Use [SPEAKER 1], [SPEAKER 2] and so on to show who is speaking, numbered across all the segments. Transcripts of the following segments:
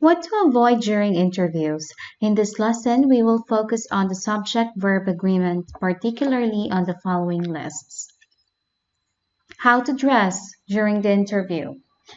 [SPEAKER 1] What to avoid during interviews. In this lesson, we will focus on the subject-verb agreement, particularly on the following lists. How to dress during the interview.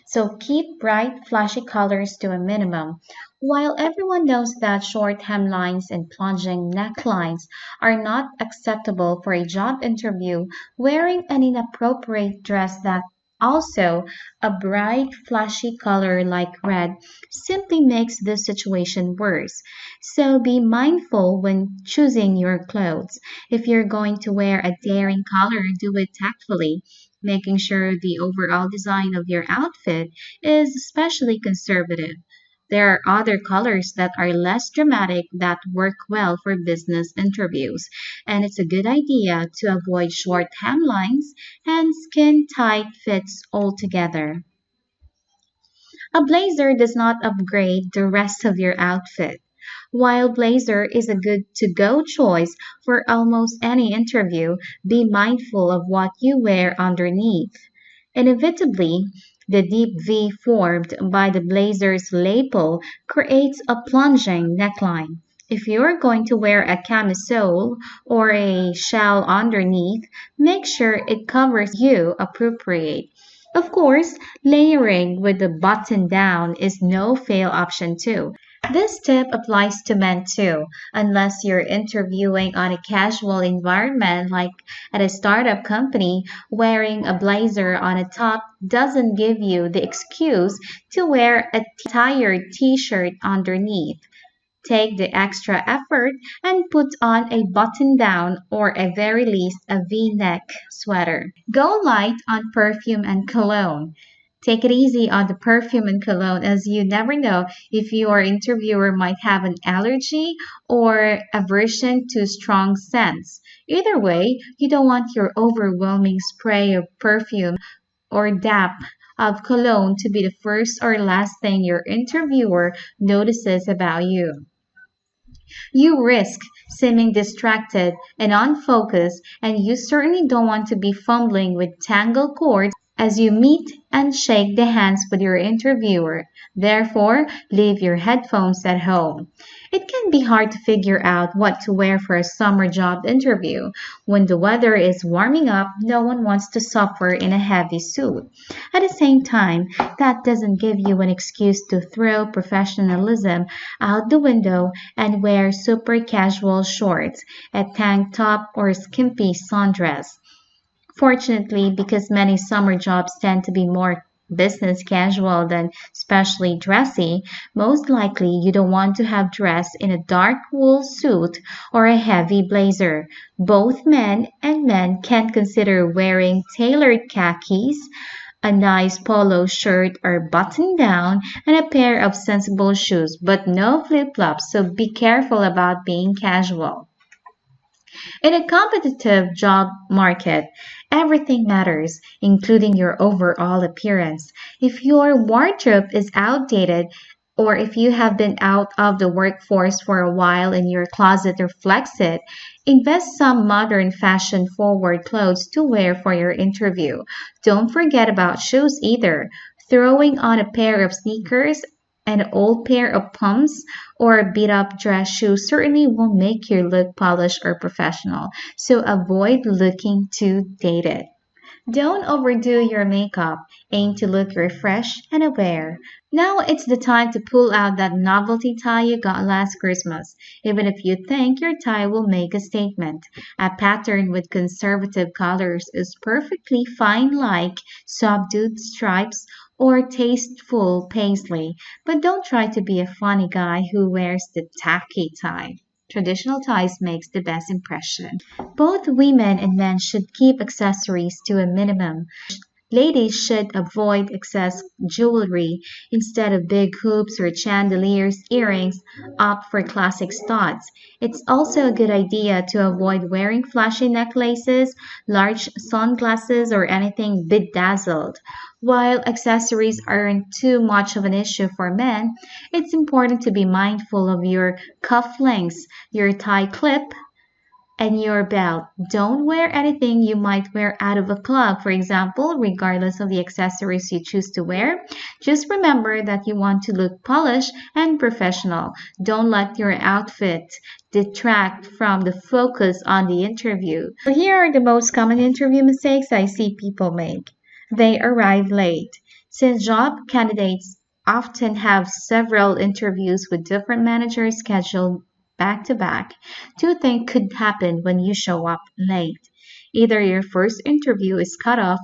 [SPEAKER 1] So keep bright, flashy colors to a minimum. While everyone knows that short hemlines and plunging necklines are not acceptable for a job interview, wearing an inappropriate dress that also a bright, flashy color like red simply makes the situation worse. So be mindful when choosing your clothes. If you're going to wear a daring color, do it tactfully, making sure the overall design of your outfit is especially conservative. There are other colors that are less dramatic that work well for business interviews, and it's a good idea to avoid short hemlines and skin tight fits altogether. A blazer does not upgrade the rest of your outfit. While blazer is a good to-go choice for almost any interview, be mindful of what you wear underneath. Inevitably, the deep V formed by the blazer's lapel creates a plunging neckline. If you're going to wear a camisole or a shell underneath, make sure it covers you appropriate. Of course, layering with the button down is no fail option too. This tip applies to men too, unless you're interviewing on a casual environment like at a startup company. Wearing a blazer on a top doesn't give you the excuse to wear a tired t-shirt underneath. Take the extra effort and put on a button down or at very least a V-neck sweater. Go light on perfume and cologne. Take it easy on the perfume and cologne as you never know if your interviewer might have an allergy or aversion to strong scents. Either way, you don't want your overwhelming spray of perfume or dap of cologne to be the first or last thing your interviewer notices about you. You risk seeming distracted and unfocused, and you certainly don't want to be fumbling with tangled cords as you meet and shake the hands with your interviewer. Therefore, leave your headphones at home. It can be hard to figure out what to wear for a summer job interview. When the weather is warming up, no one wants to suffer in a heavy suit. At the same time, that doesn't give you an excuse to throw professionalism out the window and wear super casual shorts, a tank top, or skimpy sundress. Fortunately, because many summer jobs tend to be more business casual than specially dressy, most likely you don't want to have dressed in a dark wool suit or a heavy blazer. Both men and men can consider wearing tailored khakis, a nice polo shirt or button down, and a pair of sensible shoes, but no flip-flops, so be careful about being casual. In a competitive job market, everything matters, including your overall appearance. If your wardrobe is outdated, or if you have been out of the workforce for a while and your closet reflects it, invest some modern fashion forward clothes to wear for your interview. Don't forget about shoes either. Throwing on a pair of sneakers, an old pair of pumps, or a beat up dress shoe certainly won't make you look polished or professional, so avoid looking too dated. Don't overdo your makeup. Aim to look refreshed and aware. Now it's the time to pull out that novelty tie you got last Christmas, even if you think your tie will make a statement. A pattern with conservative colors is perfectly fine, like subdued stripes or tasteful paisley, but don't try to be a funny guy who wears the tacky tie. Traditional ties makes the best impression. Both women and men should keep accessories to a minimum. Ladies should avoid excess jewelry. Instead of big hoops or chandeliers, earrings, opt for classic studs. It's also a good idea to avoid wearing flashy necklaces, large sunglasses, or anything bedazzled. While accessories aren't too much of an issue for men, it's important to be mindful of your cuff lengths, your tie clip, and your belt. Don't wear anything you might wear out of a club, for example, regardless of the accessories you choose to wear. Just remember that you want to look polished and professional. Don't let your outfit detract from the focus on the interview. So here are the most common interview mistakes I see people make. They arrive late. Since job candidates often have several interviews with different managers scheduled back to back, two things could happen when you show up late. Either your first interview is cut off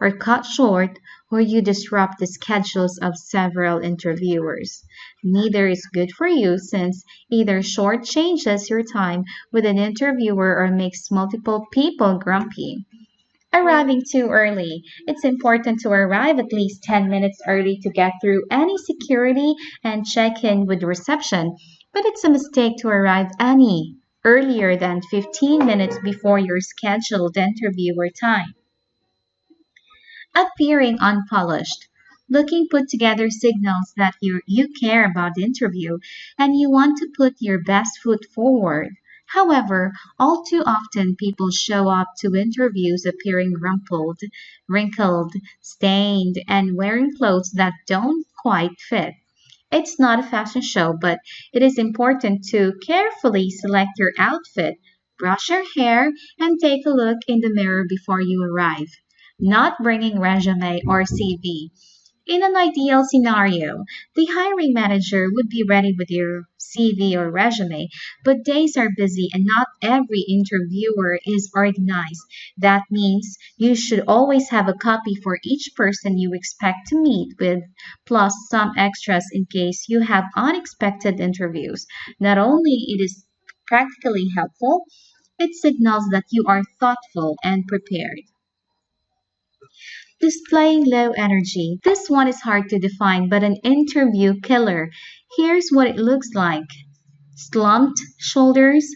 [SPEAKER 1] or cut short, or you disrupt the schedules of several interviewers. Neither is good for you since either shortchanges your time with an interviewer or makes multiple people grumpy. Arriving too early. It's important to arrive at least 10 minutes early to get through any security and check in with reception, but it's a mistake to arrive any earlier than 15 minutes before your scheduled interviewer time. Appearing unpolished. Looking put together signals that you care about the interview and you want to put your best foot forward. However, all too often people show up to interviews appearing rumpled, wrinkled, stained, and wearing clothes that don't quite fit. It's not a fashion show, but it is important to carefully select your outfit, brush your hair, and take a look in the mirror before you arrive. Not bringing resume or CV. In an ideal scenario, the hiring manager would be ready with your CV or resume, but days are busy and not every interviewer is organized. That means you should always have a copy for each person you expect to meet with, plus some extras in case you have unexpected interviews. Not only it is practically helpful, it signals that you are thoughtful and prepared. Displaying low energy. This one is hard to define, but an interview killer. Here's what it looks like: slumped shoulders,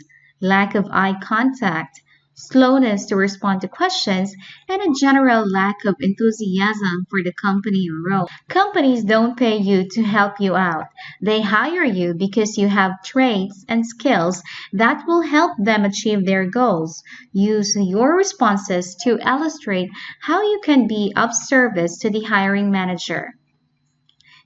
[SPEAKER 1] lack of eye contact, slowness to respond to questions, and a general lack of enthusiasm for the company or role. Companies don't pay you to help you out. They hire you because you have traits and skills that will help them achieve their goals. Use your responses to illustrate how you can be of service to the hiring manager.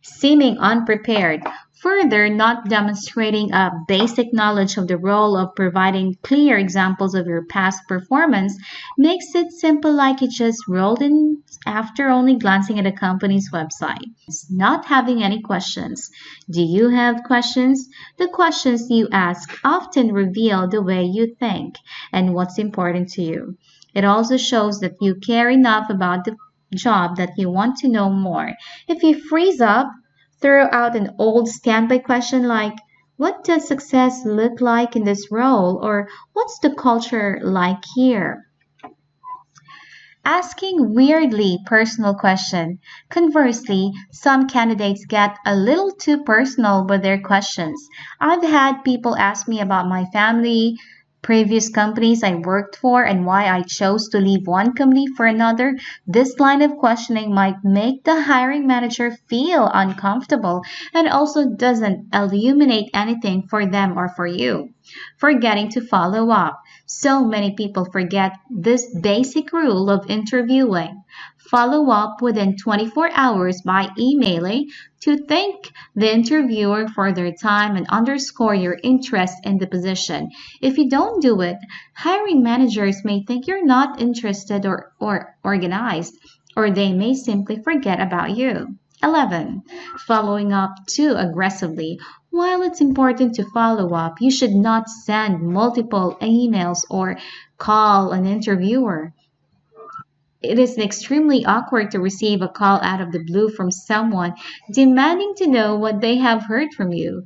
[SPEAKER 1] Seeming unprepared, further not demonstrating a basic knowledge of the role of providing clear examples of your past performance makes it simple like it just rolled in after only glancing at a company's website. Not having any questions. Do you have questions? The questions you ask often reveal the way you think and what's important to you. It also shows that you care enough about the job that you want to know more. If you freeze up, throw out an old standby question like, what does success look like in this role? Or what's the culture like here? Asking weirdly personal questions. Conversely, some candidates get a little too personal with their questions. I've had people ask me about my family, previous companies I worked for, and why I chose to leave one company for another. This line of questioning might make the hiring manager feel uncomfortable and also doesn't illuminate anything for them or for you. Forgetting to follow up. So many people forget this basic rule of interviewing. Follow up within 24 hours by emailing to thank the interviewer for their time and underscore your interest in the position. If you don't do it, hiring managers may think you're not interested or organized, or they may simply forget about you. 11. Following up too aggressively. While it's important to follow up, you should not send multiple emails or call an interviewer. It is extremely awkward to receive a call out of the blue from someone demanding to know what they have heard from you.